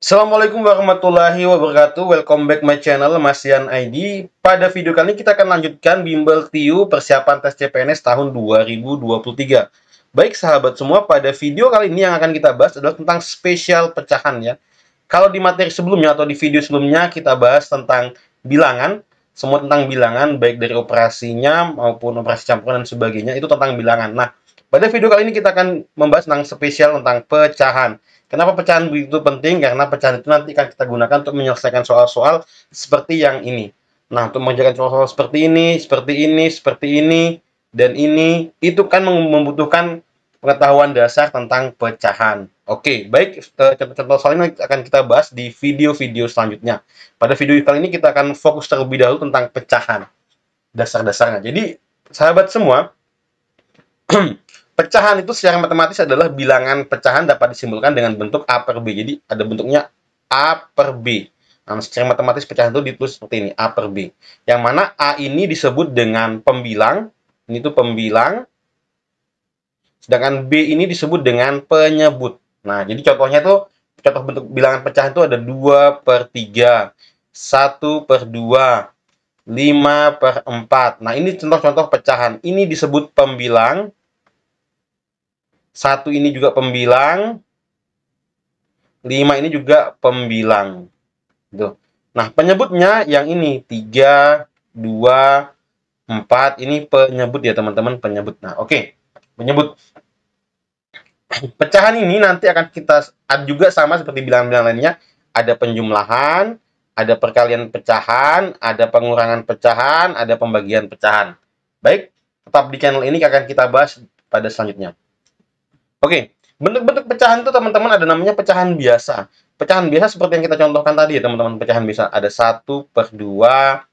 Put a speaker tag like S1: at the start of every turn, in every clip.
S1: Assalamualaikum warahmatullahi wabarakatuh. Welcome back my channel Mas Yan ID. Pada video kali ini kita akan lanjutkan bimbel TIU persiapan tes CPNS tahun 2023. Baik sahabat semua, pada video kali ini yang akan kita bahas adalah tentang spesial pecahan ya. Kalau di materi sebelumnya atau di video sebelumnya kita bahas tentang bilangan, semua tentang bilangan baik dari operasinya maupun operasi campuran dan sebagainya itu tentang bilangan. Nah, pada video kali ini kita akan membahas tentang spesial tentang pecahan. Kenapa pecahan begitu penting? Karena pecahan itu nanti akan kita gunakan untuk menyelesaikan soal-soal seperti yang ini. Nah, untuk mengerjakan soal-soal seperti ini, dan ini, itu kan membutuhkan pengetahuan dasar tentang pecahan. Oke, baik, contoh-contoh soal ini akan kita bahas di video-video selanjutnya. Pada video kali ini kita akan fokus terlebih dahulu tentang pecahan, dasar-dasarnya. Jadi, sahabat semua, pecahan itu secara matematis adalah bilangan pecahan dapat disimbolkan dengan bentuk A per B. Jadi ada bentuknya A per B. Nah, secara matematis pecahan itu ditulis seperti ini, A per B. Yang mana A ini disebut dengan pembilang, ini tuh pembilang, sedangkan B ini disebut dengan penyebut. Nah, jadi contohnya tuh, contoh bentuk bilangan pecahan itu ada 2 per 3, 1 per 2, 5 per 4. Nah, ini contoh-contoh pecahan. Ini disebut pembilang, satu ini juga pembilang, 5 ini juga pembilang. Tuh. Nah, penyebutnya yang ini 3, 2, 4 ini penyebut ya teman-teman, penyebut. Nah, oke. Penyebut. Pecahan ini nanti akan kita juga sama seperti bilangan-bilangan lainnya, ada penjumlahan, ada perkalian pecahan, ada pengurangan pecahan, ada pembagian pecahan. Baik, tetap di channel ini akan kita bahas pada selanjutnya. Oke, bentuk-bentuk pecahan itu teman-teman ada namanya pecahan biasa. Pecahan biasa seperti yang kita contohkan tadi ya teman-teman. Pecahan biasa ada 1 per 2,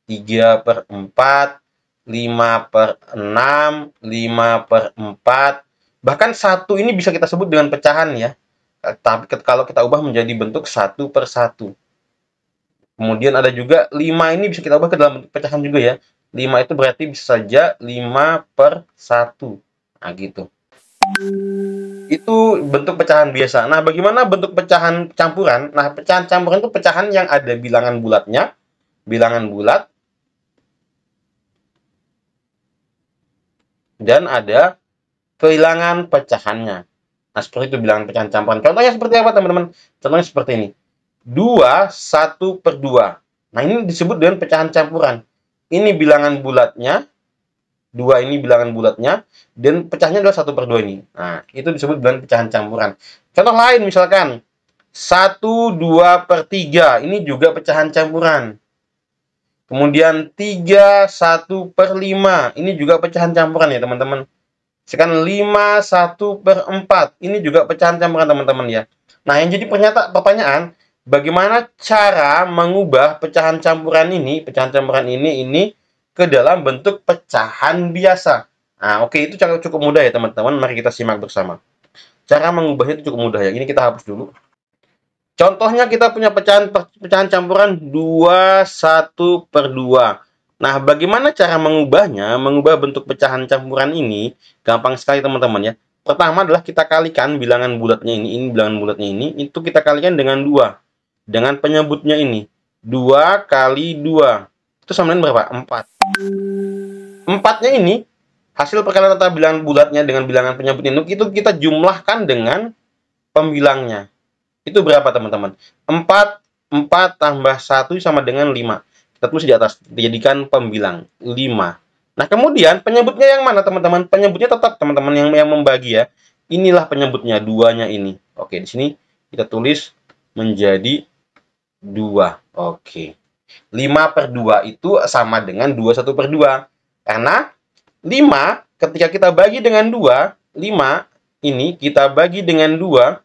S1: 3 per 4, 5 per 6, 5 per 4. Bahkan 1 ini bisa kita sebut dengan pecahan ya. Tapi kalau kita ubah menjadi bentuk 1 per 1. Kemudian ada juga 5 ini bisa kita ubah ke dalam bentuk pecahan juga ya. 5 itu berarti bisa saja 5 per 1. Nah gitu. Itu bentuk pecahan biasa. Nah, bagaimana bentuk pecahan campuran? Nah, pecahan campuran itu pecahan yang ada bilangan bulatnya, bilangan bulat, dan ada kehilangan pecahannya. Nah, seperti itu bilangan pecahan campuran. Contohnya seperti apa, teman-teman? Contohnya seperti ini. 2, 1 per 2. Nah, ini disebut dengan pecahan campuran. Ini bilangan bulatnya, 2 ini bilangan bulatnya, dan pecahnya adalah 1 per 2 ini. Nah, itu disebut dengan pecahan campuran. Contoh lain misalkan, 1, 2 per 3, ini juga pecahan campuran. Kemudian 3, 1 per 5, ini juga pecahan campuran ya teman-teman. Sekarang 5, 1 per 4, ini juga pecahan campuran teman-teman ya. Nah, yang jadi pertanyaan, bagaimana cara mengubah pecahan campuran ini ke dalam bentuk pecahan biasa. Nah, oke, itu cukup mudah ya teman-teman. Mari kita simak bersama. Cara mengubahnya itu cukup mudah ya. Ini kita hapus dulu. Contohnya kita punya pecahan campuran 2, 1 per 2. Nah, bagaimana cara mengubahnya? Mengubah bentuk pecahan campuran ini gampang sekali teman-teman ya. Pertama adalah kita kalikan bilangan bulatnya ini bilangan bulatnya ini, itu kita kalikan dengan 2. Dengan penyebutnya ini. 2 kali 2. Itu sama dengan berapa? 4. 4-nya ini, hasil perkalian antara bilangan bulatnya dengan bilangan penyebut itu kita jumlahkan dengan pembilangnya. Itu berapa teman-teman? 4 tambah 1 sama dengan 5. Kita tulis di atas, dijadikan pembilang 5. Nah, kemudian penyebutnya yang mana teman-teman? Penyebutnya tetap teman-teman yang membagi ya. Inilah penyebutnya, 2-nya ini. Oke, di sini kita tulis menjadi 2. Oke. 5 per 2 itu sama dengan 21 per 2. Karena 5 ketika kita bagi dengan 2, 5 ini kita bagi dengan 2,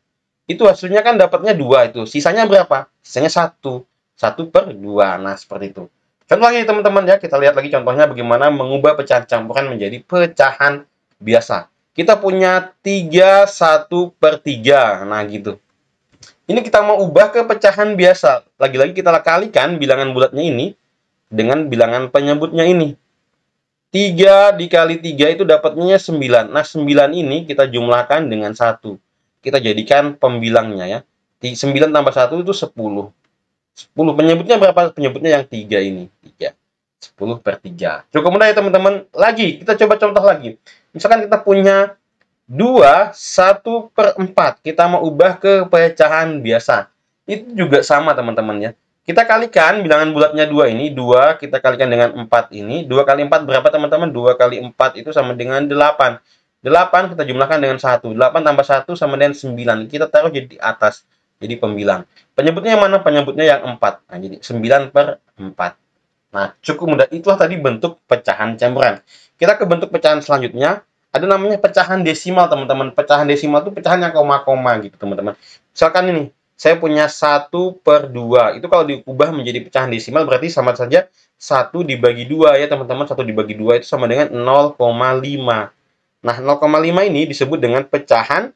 S1: itu hasilnya kan dapatnya 2 itu. Sisanya berapa? Sisanya 1. 1 per 2. Nah, seperti itu. Contoh lagi teman-teman ya, kita lihat lagi contohnya bagaimana mengubah pecahan campuran menjadi pecahan biasa. Kita punya 3, 1 per 3. Nah, gitu. Ini kita mau ubah ke pecahan biasa. Lagi-lagi kita kalikan bilangan bulatnya ini dengan bilangan penyebutnya ini. 3 dikali 3 itu dapatnya 9. Nah, 9 ini kita jumlahkan dengan 1. Kita jadikan pembilangnya ya. 9 tambah 1 itu 10. 10 penyebutnya berapa? Penyebutnya yang 3 ini. 3. 10 per 3. Cukup mudah ya teman-teman. Lagi, kita coba contoh lagi. Misalkan kita punya 2, 1 per 4. Kita mau ubah ke pecahan biasa. Itu juga sama teman-teman ya. Kita kalikan bilangan bulatnya 2 ini. 2 kita kalikan dengan 4 ini. 2 kali 4 berapa teman-teman? 2 kali 4 itu sama dengan 8. 8 kita jumlahkan dengan 1. 8 tambah 1 sama dengan 9. Kita taruh jadi di atas. Jadi pembilang. Penyebutnya yang mana? Penyebutnya yang 4. Nah, jadi 9 per 4. Nah, cukup mudah. Itulah tadi bentuk pecahan campuran. Kita ke bentuk pecahan selanjutnya. Ada namanya pecahan desimal, teman-teman. Pecahan desimal itu pecahan yang koma-koma gitu, teman-teman. Misalkan ini, saya punya 1 per 2. Itu kalau diubah menjadi pecahan desimal, berarti sama saja 1 dibagi 2 ya, teman-teman. 1 dibagi 2 itu sama dengan 0,5. Nah, 0,5 ini disebut dengan pecahan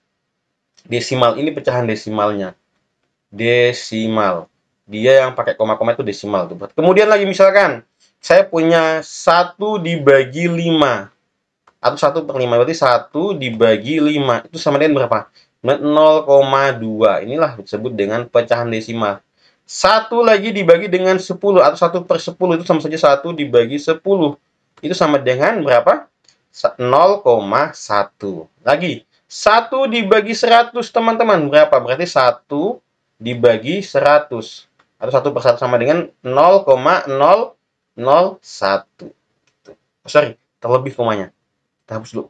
S1: desimal. Ini pecahan desimalnya. Desimal. Dia yang pakai koma-koma itu desimal tuh. Kemudian lagi misalkan saya punya 1 dibagi 5 atau 1 per 5, berarti 1 dibagi 5 itu sama dengan berapa? 0,2. Inilah disebut dengan pecahan desimal. 1 lagi dibagi dengan 10 atau 1 per 10 itu sama saja 1 dibagi 10. Itu sama dengan berapa? 0,1. Lagi 1 dibagi 100 teman-teman berapa? Berarti 1 dibagi 100 atau 1 per 1 sama dengan 0,001. Sorry, terlebih komanya. Kita hapus dulu.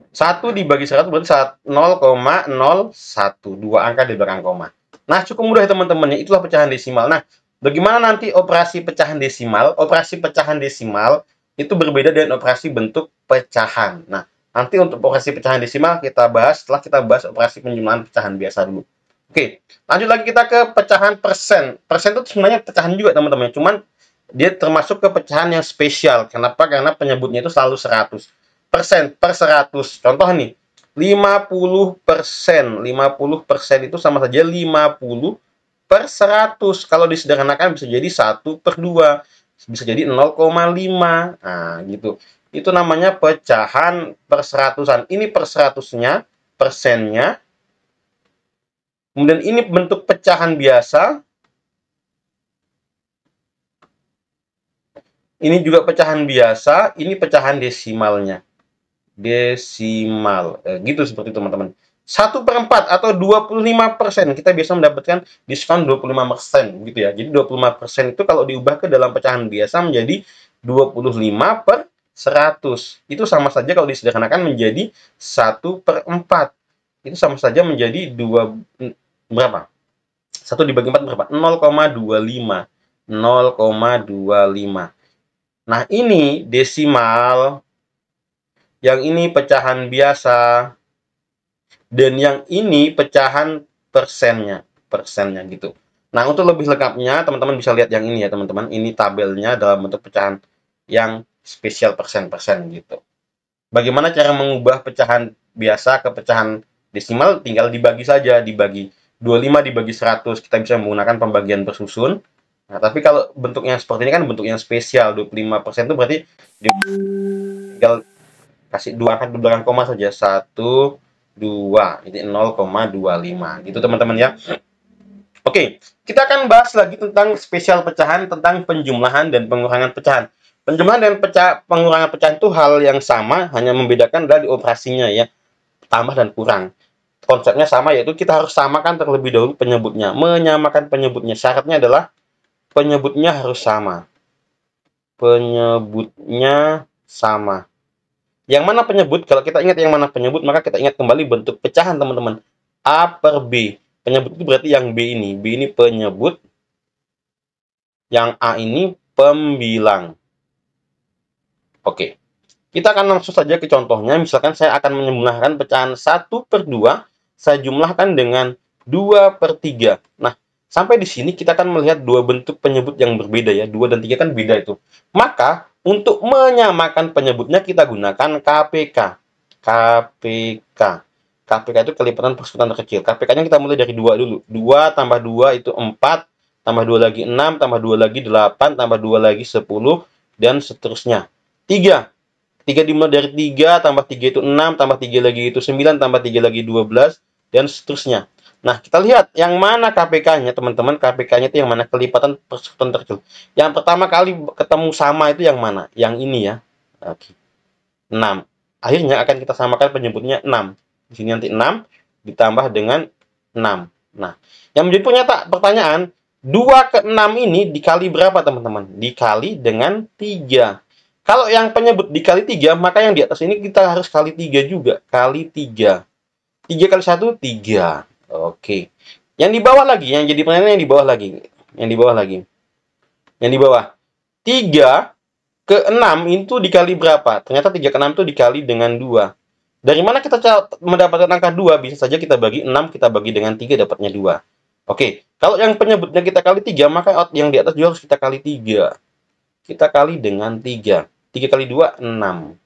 S1: Satu dibagi 100 berarti 0,01. 2 angka di belakang koma. Nah, cukup mudah ya teman-teman. Itulah pecahan desimal. Nah, bagaimana nanti operasi pecahan desimal? Operasi pecahan desimal itu berbeda dengan operasi bentuk pecahan. Nah, nanti untuk operasi pecahan desimal kita bahas setelah kita bahas operasi penjumlahan pecahan biasa dulu. Oke, lanjut lagi kita ke pecahan persen. Persen itu sebenarnya pecahan juga teman-teman. Cuman dia termasuk ke pecahan yang spesial. Kenapa? Karena penyebutnya itu selalu 100. Persen per 100. Contoh nih, 50%. 50% itu sama saja 50 per 100. Kalau disederhanakan bisa jadi 1 per 2. Bisa jadi 0,5. Nah, gitu. Itu namanya pecahan per seratusan. Ini per seratusnya, persennya. Kemudian ini bentuk pecahan biasa. Ini juga pecahan biasa. Ini pecahan desimalnya. Desimal. Gitu seperti itu teman-teman. 1 per 4 atau 25%. Kita biasa mendapatkan diskon 25% gitu ya. Jadi 25% itu kalau diubah ke dalam pecahan biasa menjadi 25 per 100. Itu sama saja kalau disederhanakan menjadi 1 per 4. Itu sama saja menjadi 2 berapa? 1 dibagi 4 berapa? 0,25. 0,25. Nah, ini desimal. Yang ini pecahan biasa. Dan yang ini pecahan persennya. Persennya gitu. Nah, untuk lebih lengkapnya, teman-teman bisa lihat yang ini ya, teman-teman. Ini tabelnya dalam bentuk pecahan yang spesial persen-persen gitu. Bagaimana cara mengubah pecahan biasa ke pecahan desimal? Tinggal dibagi saja, dibagi 25 dibagi 100. Kita bisa menggunakan pembagian bersusun. Nah, tapi kalau bentuknya seperti ini kan bentuk yang spesial. 25% itu berarti tinggal kasih 2 angka di belakang koma saja. 1, 2. Ini 0,25. Gitu teman-teman ya. Oke, kita akan bahas lagi tentang spesial pecahan, tentang penjumlahan dan pengurangan pecahan. Penjumlahan dan pengurangan pecahan itu hal yang sama, hanya membedakan dari operasinya ya, tambah dan kurang. Konsepnya sama, yaitu kita harus samakan terlebih dahulu penyebutnya. Menyamakan penyebutnya, syaratnya adalah penyebutnya harus sama. Penyebutnya sama. Yang mana penyebut? Kalau kita ingat yang mana penyebut, maka kita ingat kembali bentuk pecahan teman-teman. A per B. Penyebut itu berarti yang B ini. B ini penyebut. Yang A ini pembilang. Oke. Kita akan langsung saja ke contohnya. Misalkan saya akan menjumlahkan pecahan 1 per 2. Saya jumlahkan dengan 2 per 3. Nah, sampai di sini kita akan melihat dua bentuk penyebut yang berbeda ya. 2 dan 3 kan beda itu. Maka, untuk menyamakan penyebutnya kita gunakan KPK. KPK. KPK itu kelipatan persekutuan terkecil. KPK-nya kita mulai dari 2 dulu. 2 tambah 2 itu 4. Tambah 2 lagi 6. Tambah 2 lagi 8. Tambah 2 lagi 10. Dan seterusnya. 3. 3 dimulai dari 3, tambah 3 itu 6, tambah 3 lagi itu 9, tambah 3 lagi 12, dan seterusnya. Nah, kita lihat yang mana KPK-nya, teman-teman. KPK-nya itu yang mana? Kelipatan persekutuan terkecil. Yang pertama kali ketemu sama itu yang mana? Yang ini ya. Oke. 6. Akhirnya akan kita samakan penyebutnya 6. Di sini nanti 6 ditambah dengan 6. Nah, yang menjadi pertanyaan, 2 ke 6 ini dikali berapa, teman-teman? Dikali dengan 3. Kalau yang penyebut dikali 3, maka yang di atas ini kita harus kali 3 juga. Kali 3. 3 kali 1, 3. Oke. Yang di bawah lagi, yang jadi pertanyaan yang di bawah lagi. Yang di bawah lagi. Yang di bawah. 3 ke 6 itu dikali berapa? Ternyata 3 ke 6 itu dikali dengan 2. Dari mana kita mendapatkan angka 2? Bisa saja kita bagi 6, kita bagi dengan 3, dapatnya 2. Oke, kalau yang penyebutnya kita kali 3, maka yang di atas juga harus kita kali 3. Kita kali dengan 3. 3 kali 2, 6.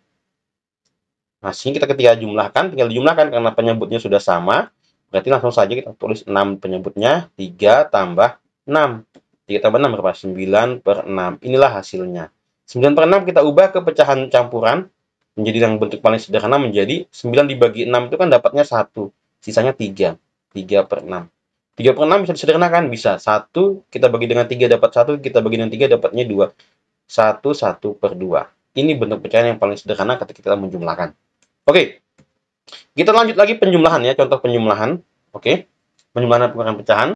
S1: Nah, sini kita ketika jumlahkan, tinggal dijumlahkan karena penyebutnya sudah sama. Berarti langsung saja kita tulis 6 penyebutnya, 3 tambah 6. 3 tambah 6 berapa? 9 per 6. Inilah hasilnya. 9 per 6 kita ubah ke pecahan campuran. Menjadi yang bentuk paling sederhana menjadi 9 dibagi 6 itu kan dapatnya 1. Sisanya 3. 3 per 6. 3 per 6 bisa disederhanakan. Bisa. 1 kita bagi dengan 3 dapat 1. Kita bagi dengan 3 dapatnya 2. 1 per 2. Ini bentuk pecahan yang paling sederhana ketika kita menjumlahkan. Oke. Kita lanjut lagi penjumlahan ya. Contoh penjumlahan. Oke. Penjumlahan pengurangan pecahan.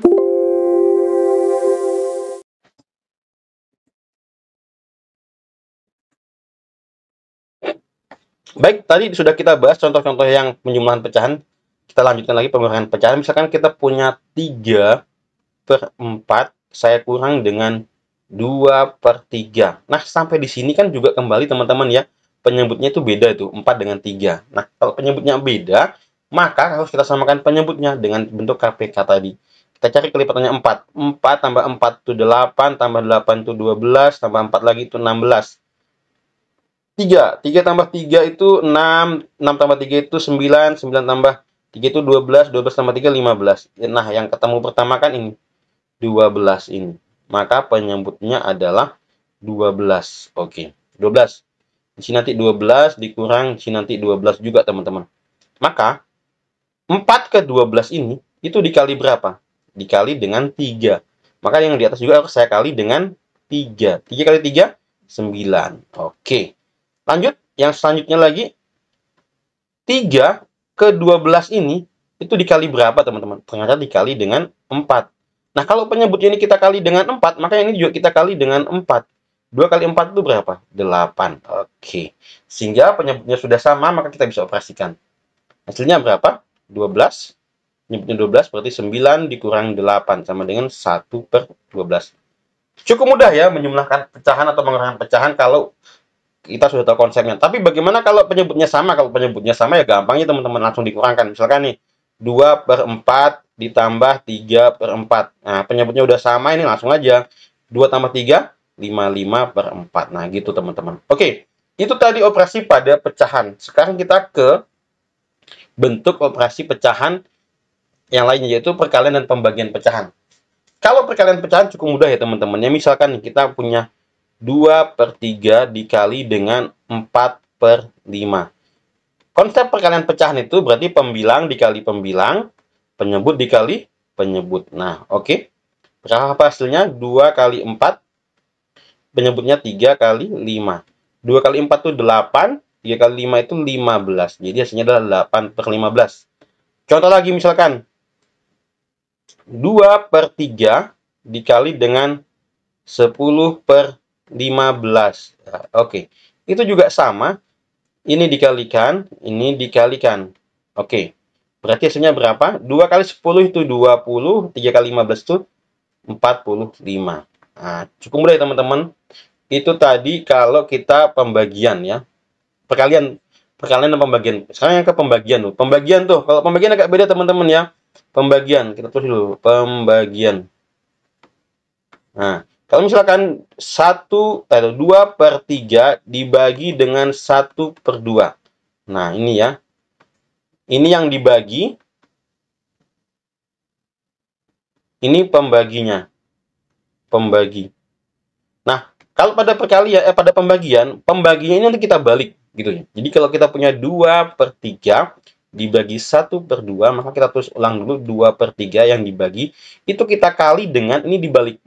S1: Baik, tadi sudah kita bahas contoh-contoh yang penjumlahan pecahan. Kita lanjutkan lagi pengurangan pecahan. Misalkan kita punya 3 per 4, saya kurang dengan 2 per 3. Nah, sampai di sini kan juga kembali teman-teman ya. Penyebutnya itu beda itu, 4 dengan 3. Nah, kalau penyebutnya beda, maka harus kita samakan penyebutnya dengan bentuk KPK tadi. Kita cari kelipatannya 4. 4 tambah 4 itu 8, tambah 8 itu 12, tambah 4 lagi itu 16. 3 tambah 3 itu 6, 6 tambah 3 itu 9, 9 tambah 3 itu 12, 12 tambah 3 15. Nah, yang ketemu pertama kan ini 12 ini. Maka penyebutnya adalah 12. Oke, 12. Di sini nanti 12 dikurang, di sini nanti 12 juga, teman-teman. Maka 4 ke 12 ini itu dikali berapa? Dikali dengan 3. Maka yang di atas juga harus saya kali dengan 3. 3 kali 3, 9. Oke. Lanjut, yang selanjutnya lagi, 3 ke 12 ini, itu dikali berapa, teman-teman? Ternyata dikali dengan 4. Nah, kalau penyebutnya ini kita kali dengan 4, maka ini juga kita kali dengan 4. 2 kali 4 itu berapa? 8. Oke. Sehingga penyebutnya sudah sama, maka kita bisa operasikan. Hasilnya berapa? 12. Penyebutnya 12, berarti 9 dikurang 8, sama dengan 1 per 12. Cukup mudah ya menjumlahkan pecahan atau mengurangi pecahan kalau kita sudah tahu konsepnya. Tapi bagaimana kalau penyebutnya sama? Kalau penyebutnya sama ya gampangnya teman-teman langsung dikurangkan. Misalkan nih 2 per 4 ditambah 3 per 4. Nah, penyebutnya udah sama, ini langsung aja 2 tambah 3, 5 per 4. Nah, gitu teman-teman. Oke, itu tadi operasi pada pecahan. Sekarang kita ke bentuk operasi pecahan yang lainnya, yaitu perkalian dan pembagian pecahan. Kalau perkalian pecahan cukup mudah ya teman-teman. Ya, misalkan nih, kita punya 2 per 3 dikali dengan 4 per 5. Konsep perkalian pecahan itu berarti pembilang dikali pembilang, penyebut dikali penyebut. Nah, oke. Berapa hasilnya? 2 kali 4, penyebutnya 3 kali 5. 2 kali 4 itu 8, 3 kali 5 itu 15. Jadi hasilnya adalah 8 per 15. Contoh lagi misalkan, 2 per 3 dikali dengan 10 per 15. Oke. Itu juga sama. Ini dikalikan, ini dikalikan. Oke. Berarti hasilnya berapa? 2 kali 10 itu 20, 3 kali 15 itu 45. Nah, cukup mudah ya teman-teman. Itu tadi kalau kita pembagian ya. Perkalian dan pembagian. Sekarang yang ke pembagian tuh. Pembagian tuh, kalau pembagian agak beda teman-teman ya. Pembagian, kita tulis dulu, pembagian. Nah, kalau misalkan 2 per 3 dibagi dengan 1 per 2. Nah, ini ya. Ini yang dibagi. Ini pembaginya. Pembagi. Nah, kalau pada pada pembagian, pembaginya ini nanti kita balik. gitu ya. Jadi kalau kita punya 2/3 dibagi 1/2, maka kita tulis ulang dulu 2/3 yang dibagi, itu kita kali dengan ini dibalik.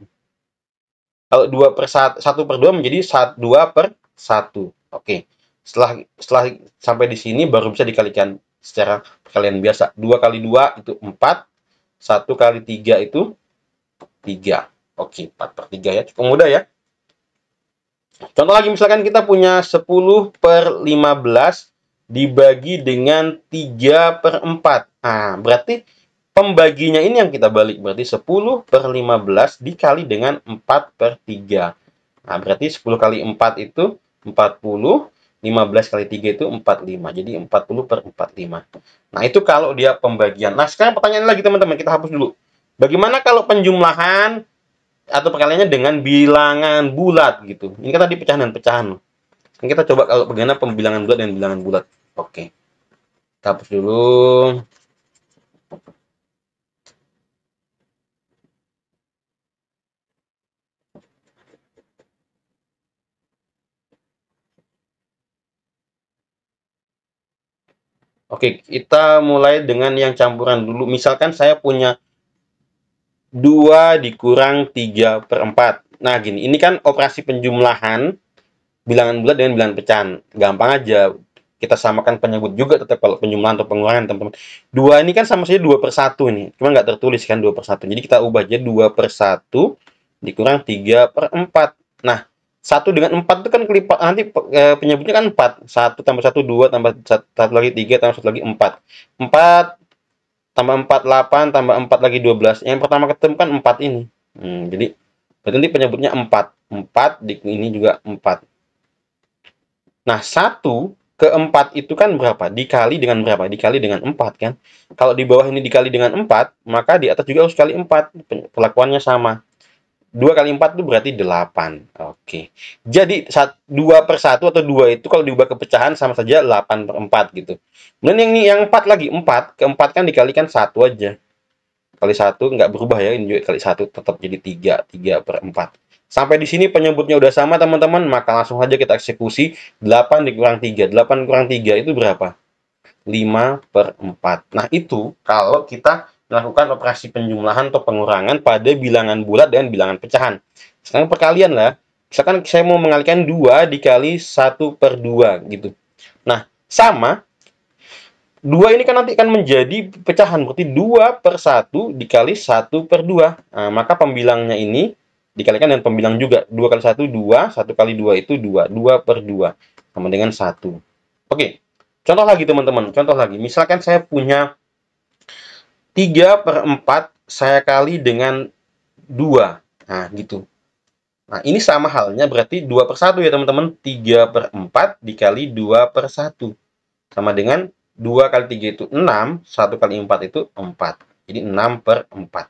S1: Kalau 1/2 menjadi 2/1. Oke. Setelah sampai di sini baru bisa dikalikan secara perkalian biasa. 2 kali 2 itu 4, 1 kali 3 itu 3. Oke, 4/3 ya. Cukup mudah ya. Contoh lagi, misalkan kita punya 10/15 dibagi dengan 3/4. Nah, berarti pembaginya ini yang kita balik. Berarti 10/15 dikali dengan 4/3. Nah, berarti 10 kali 4 itu 40. 15 kali 3 itu 45. Jadi 40/45. Nah, itu kalau dia pembagian. Nah, sekarang pertanyaan lagi teman-teman. Kita hapus dulu. Bagaimana kalau penjumlahan atau perkaliannya dengan bilangan bulat gitu? Ini kan tadi pecahan dan pecahan. Kita coba kalau bagaimana pembilangan bulat dan bilangan bulat. Oke. Kita hapus dulu. Oke, kita mulai dengan yang campuran dulu. Misalkan saya punya 2 dikurang 3/4. Nah, gini, ini kan operasi penjumlahan bilangan bulat dengan bilangan pecahan. Gampang aja. Kita samakan penyebut juga tetap kalau penjumlahan atau pengurangan, teman-teman. 2 ini kan sama saja 2/1 ini. Cuma nggak tertulis kan 2/1. Jadi kita ubah aja 2/1 dikurang 3/4. Nah, 1 dengan 4 itu kan kelipat, nanti penyebutnya kan 4. 1 tambah 1, 2, tambah 1 lagi 3, tambah 1 lagi 4. 4 tambah 4, 8, tambah 4 lagi 12. Yang pertama ketemu kan 4 ini. Jadi, berarti nanti penyebutnya 4. 4, ini juga 4. Nah, 1 ke 4 itu kan berapa? Dikali dengan berapa? Dikali dengan 4 kan? Kalau di bawah ini dikali dengan 4, maka di atas juga harus kali 4. Perlakuannya sama. 2 kali 4 itu berarti 8. Oke. Jadi 2/1 atau 2 itu kalau diubah ke pecahan sama saja 8/4 gitu. Kemudian yang 4 lagi, 4 ke 4 kan dikalikan 1 aja. Kali 1 nggak berubah ya, ini juga kali 1 tetap jadi 3/4. Sampai di sini penyebutnya udah sama teman-teman, maka langsung saja kita eksekusi. 8 dikurang 3. 8 kurang 3 itu berapa? 5/4. Nah, itu kalau kita melakukan operasi penjumlahan atau pengurangan pada bilangan bulat dan bilangan pecahan. Sekarang perkalian lah. Misalkan saya mau mengalikan 2 dikali 1/2 gitu. Nah, sama. 2 ini kan nanti akan menjadi pecahan. Berarti 2/1 dikali 1/2. Nah, maka pembilangnya ini dikalikan dengan pembilang juga. 2 kali 1, 2. 1 kali 2 itu 2. 2/2. Sama dengan 1. Oke. Contoh lagi teman-teman. Contoh lagi. Misalkan saya punya 3/4 saya kali dengan 2. Nah, gitu. Nah, ini sama halnya berarti 2/1 ya teman-teman. 3/4 dikali 2/1. Sama dengan 2 kali 3 itu 6, 1 kali 4 itu 4. Jadi 6/4.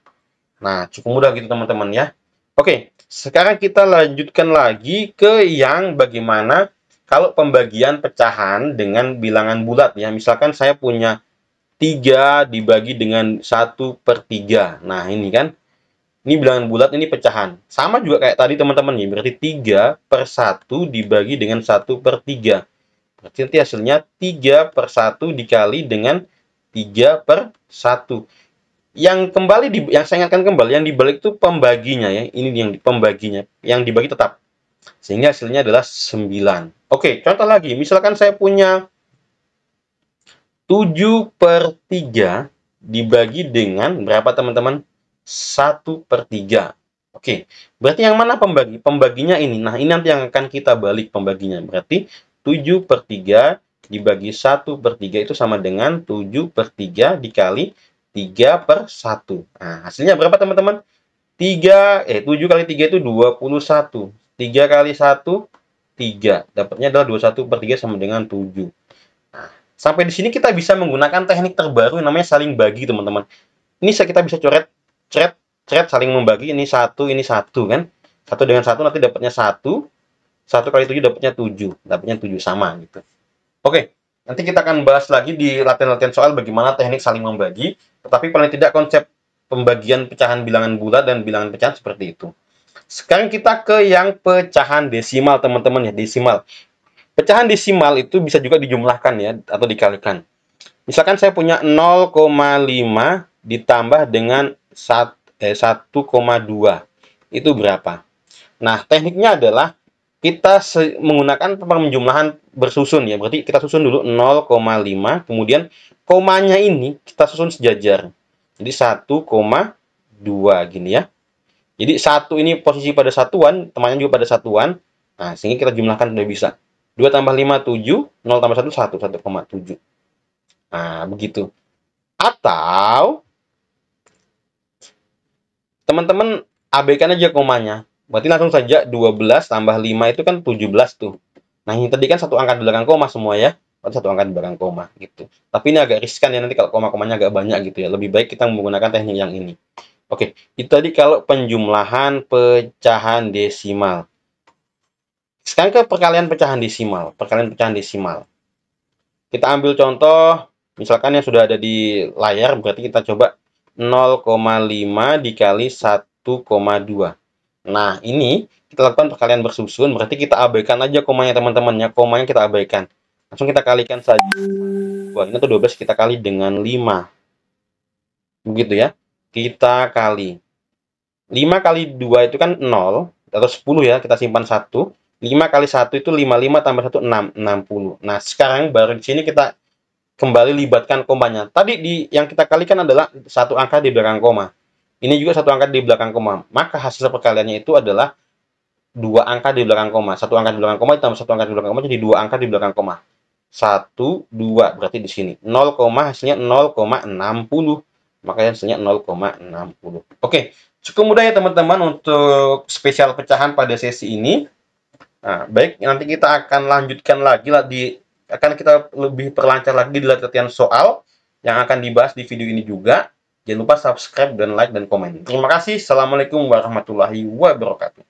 S1: Nah, cukup mudah gitu teman-teman ya. Oke, sekarang kita lanjutkan lagi ke yang bagaimana kalau pembagian pecahan dengan bilangan bulat ya. Misalkan saya punya 3 dibagi dengan 1/3. Nah, ini kan. Ini bilangan bulat, ini pecahan. Sama juga kayak tadi teman-teman ya. Berarti 3/1 dibagi dengan 1/3. Berarti nanti hasilnya 3/1 dikali dengan 3/1. Yang saya ingatkan kembali, yang dibalik itu pembaginya ya. Ini yang pembaginya. Yang dibagi tetap. Sehingga hasilnya adalah 9. Oke, contoh lagi. Misalkan saya punya 7/3 dibagi dengan berapa teman-teman? 1/3. Oke, berarti yang mana pembagi? Pembaginya ini. Nah, ini nanti yang akan kita balik pembaginya. Berarti 7/3 dibagi 1/3 itu sama dengan 7/3 dikali 3/1. Nah, hasilnya berapa teman-teman? 7 kali 3 itu 21. 3 kali 1, 3. Dapatnya adalah 21/3 sama dengan 7. Nah, sampai di sini kita bisa menggunakan teknik terbaru yang namanya saling bagi, teman-teman. Ini kita bisa coret, saling membagi, ini satu kan. 1 dengan 1 nanti dapatnya 1. 1 kali 7 dapatnya 7 sama gitu. Oke, nanti kita akan bahas lagi di latihan-latihan soal bagaimana teknik saling membagi, tetapi paling tidak konsep pembagian pecahan bilangan bulat dan bilangan pecahan seperti itu. Sekarang kita ke yang pecahan desimal, teman-teman ya, desimal. Pecahan desimal itu bisa juga dijumlahkan ya, atau dikalikan. Misalkan saya punya 0,5 ditambah dengan 1,2. Itu berapa? Nah, tekniknya adalah kita menggunakan penjumlahan bersusun ya. Berarti kita susun dulu 0,5, kemudian komanya ini kita susun sejajar. Jadi 1,2 gini ya. Jadi 1 ini posisi pada satuan, temannya juga pada satuan. Nah, sehingga kita jumlahkan sudah bisa. 2 tambah 5, 7. 0 tambah 1, 1,7. Nah, begitu. Atau teman-teman abaikan aja komanya. Berarti langsung saja 12 tambah 5 itu kan 17 tuh. Nah, ini tadi kan satu angka di belakang koma semua ya. Satu angka di belakang koma gitu. Tapi ini agak riskan ya nanti kalau koma-komanya agak banyak gitu ya. Lebih baik kita menggunakan teknik yang ini. Oke, itu tadi kalau penjumlahan pecahan desimal. Sekarang ke perkalian pecahan desimal. Perkalian pecahan desimal. Kita ambil contoh, misalkan yang sudah ada di layar, berarti kita coba 0,5 dikali 1,2. Nah, ini kita lakukan perkalian bersusun, berarti kita abaikan aja komanya teman-teman ya. Komanya kita abaikan. Langsung kita kalikan saja. Wah, ini tuh 12 kita kali dengan 5. Begitu ya. Kita kali. 5 kali 2 itu kan 0, atau 10 ya, kita simpan 1. 5 kali 1 itu 55 tambah 1, 6, 60. Nah, sekarang baru di sini kita kembali libatkan komanya. Tadi yang kita kalikan adalah satu angka di belakang koma. Ini juga satu angka di belakang koma. Maka hasil perkaliannya itu adalah dua angka di belakang koma. Satu angka di belakang koma ditambah satu angka di belakang koma jadi dua angka di belakang koma. 1, 2 berarti di sini. 0, hasilnya 0,60. Makanya hasilnya 0,60. Oke, cukup mudah ya teman-teman untuk spesial pecahan pada sesi ini. Nah, baik, nanti kita akan lanjutkan lagi lah akan kita lebih perlancar lagi di latihan soal yang akan dibahas di video ini juga. Jangan lupa subscribe dan like dan komen. Terima kasih. Assalamualaikum warahmatullahi wabarakatuh.